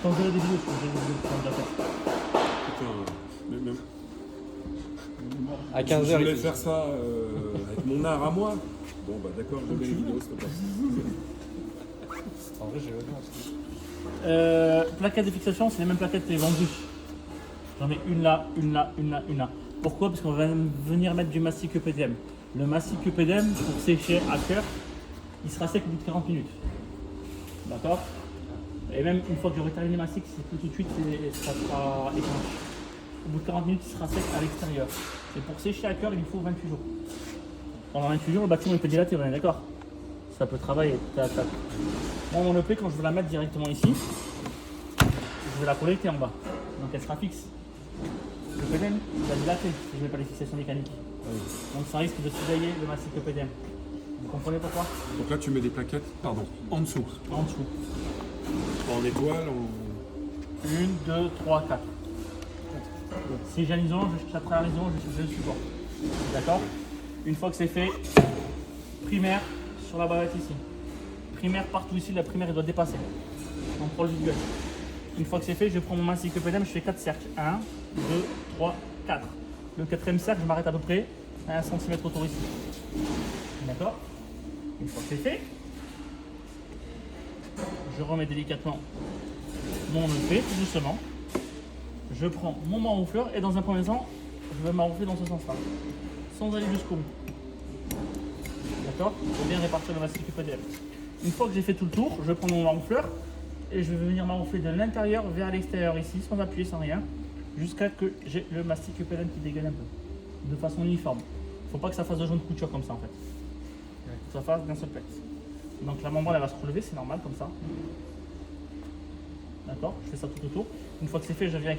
t'enverrai des vidéos, je t'enverrai des vidéos de la fête. Putain, même... À 15h, Je voulais faire ça avec mon art à moi. Bon bah d'accord, je mets les vidéos, s'il te plaît. En vrai, j'ai bien aussi. Plaquettes de fixation, c'est les mêmes plaquettes que les vendues. J'en ai une là, une là, une là, une là. Pourquoi? Parce qu'on va venir mettre du mastic EPDM. Le mastic EPDM, pour sécher à cœur, il sera sec au bout de 40 minutes. D'accord? Et même une fois que j'aurai terminé le mastic, c'est tout de suite, ça sera étanche. Au bout de 40 minutes, il sera sec à l'extérieur. Et pour sécher à cœur, il faut 28 jours. Pendant 28 jours, le bâtiment il peut dilater, on est d'accord? Ça peut travailler. Tac, tac. Moi, mon EP, quand je veux la mettre directement ici, je vais la collecter en bas. Donc elle sera fixe. Le PDM, il va dilater si je ne mets pas les fixations mécaniques. Oui. Donc ça risque de soudailler le mastic PDM. Vous comprenez pourquoi? Donc là tu mets des plaquettes, pardon, en dessous. En dessous. En étoile, en... 1, 2, 3, 4. Si j'ai un isolant, je taperai un isolant, je le supporte. D'accord? Une fois que c'est fait, primaire sur la bavette ici. Primaire partout ici, la primaire elle doit dépasser. On prend le visuel. Une fois que c'est fait, je prends mon mastic PDM, je fais 4 cercles. 1, 2, 3, 4. Le quatrième cercle, je m'arrête à peu près à 1 cm autour ici. D'accord? Une fois que c'est fait, je remets délicatement mon EP, tout doucement. Je prends mon maroufleur et dans un premier temps, je vais maroufler dans ce sens-là, sans aller jusqu'au bout. D'accord? Il faut bien répartir le mastic PDM. Une fois que j'ai fait tout le tour, je prends mon maroufleur et je vais venir maroufler de l'intérieur vers l'extérieur ici, sans appuyer, sans rien, jusqu'à que j'ai le mastic PDM qui dégaine un peu, de façon uniforme. Il ne faut pas que ça fasse de jaune couture comme ça en fait. Il faut que ça fasse d'un seul plex. Donc la membrane elle va se relever, c'est normal comme ça. D'accord? Je fais ça tout autour. Une fois que c'est fait, je viens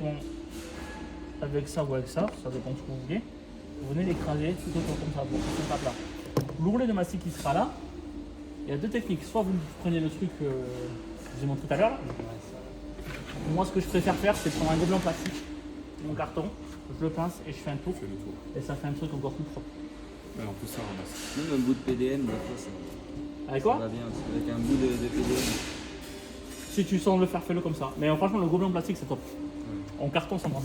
avec ça ou avec ça, ça dépend de ce que vous voulez. Vous venez l'écraser tout autour comme ça, pour que ça tape là. L'ourlet de mastic qui sera là, il y a deux techniques. Soit vous prenez le truc que je vous ai montré tout à l'heure. Moi, ce que je préfère faire, c'est prendre un gobelet en plastique, mon carton, je le pince et je fais un tour. Fais le tour. Et ça fait un truc encore plus propre. Ouais, en plus ça ramasse. Même un bout de PDM, des fois, ça, Avec ça quoi? va bien. Avec un bout de PDM. Si tu sens le faire, fais-le comme ça. Mais franchement, le gobelet en plastique, c'est top. Ouais. En carton, ça marche.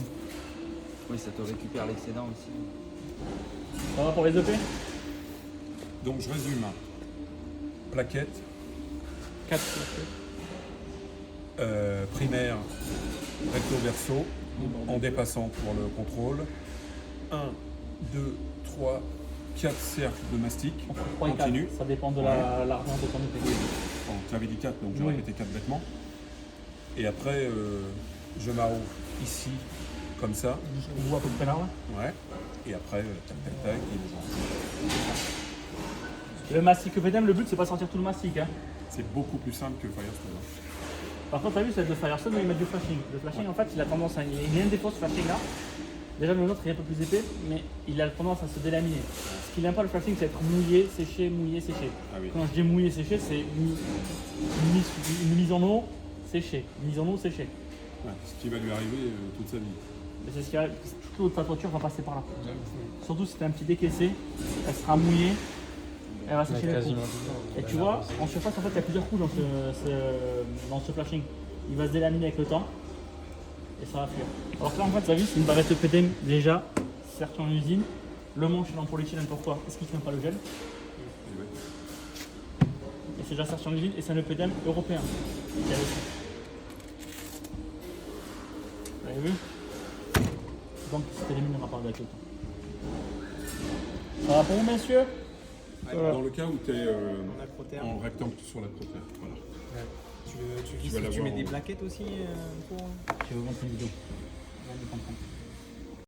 Oui, ça te récupère l'excédent aussi. Ça va pour les EP? Donc je résume. Plaquette, 4. primaire, recto verso, en dépassant pour le contrôle. 1, 2, 3, 4 cercles de mastic, Entre 3 et 4. continu. Ça dépend de la largeur de ton EP. Bon, tu avais dit 4, donc j'ai Oui. répété 4 bêtement. Et après, je maroufle ici, comme ça. Jusqu'au bout à peu près là. Ouais. Et après, tac, tac, tac. Le mastic EPDM, le but c'est pas sortir tout le mastic. Hein. C'est beaucoup plus simple que Firestone. Par contre, t'as vu, c'est le Firestone où il met du flashing. Le flashing, en fait, il a tendance à. Il y a un défaut ce flashing là. Déjà, le nôtre il est un peu plus épais, mais il a tendance à se délaminer. Ce qu'il n'aime pas le flashing, c'est être mouillé, séché, mouillé, séché. Ah oui. Quand je dis mouillé, séché, c'est une mise en eau séchée. Mise en eau séchée. Ouais, ce qui va lui arriver toute sa vie. Et c'est ce qui arrive. Toute ta toiture va passer par là. Surtout si t'as un petit décaissé, elle sera mouillée. Elle va sécher les coups. Quasiment tout le temps. Et tu vois, en surface, en fait, il y a plusieurs couches dans ce flashing. Il va se délaminer avec le temps et ça va fuir. Alors que là, en fait, tu as vu, c'est une bavette EPDM déjà, certes en usine. Le manche, il est en polyéthylène, pourquoi? Est-ce qu'il ne tient pas le gel? Et ouais. Et c'est déjà certes en usine et c'est un EPDM européen. Il y a aussi. Vous avez vu? Donc, il s'éliminera pas avec le temps. Ça va pour vous, messieurs? Voilà. Dans le cas où tu es En acrotère. en rectangle sur l'acrotère. Voilà. Tu vas l'avoir mets des en- plaquettes aussi pour... Je vais vous montrer une vidéo. Vous allez comprendre.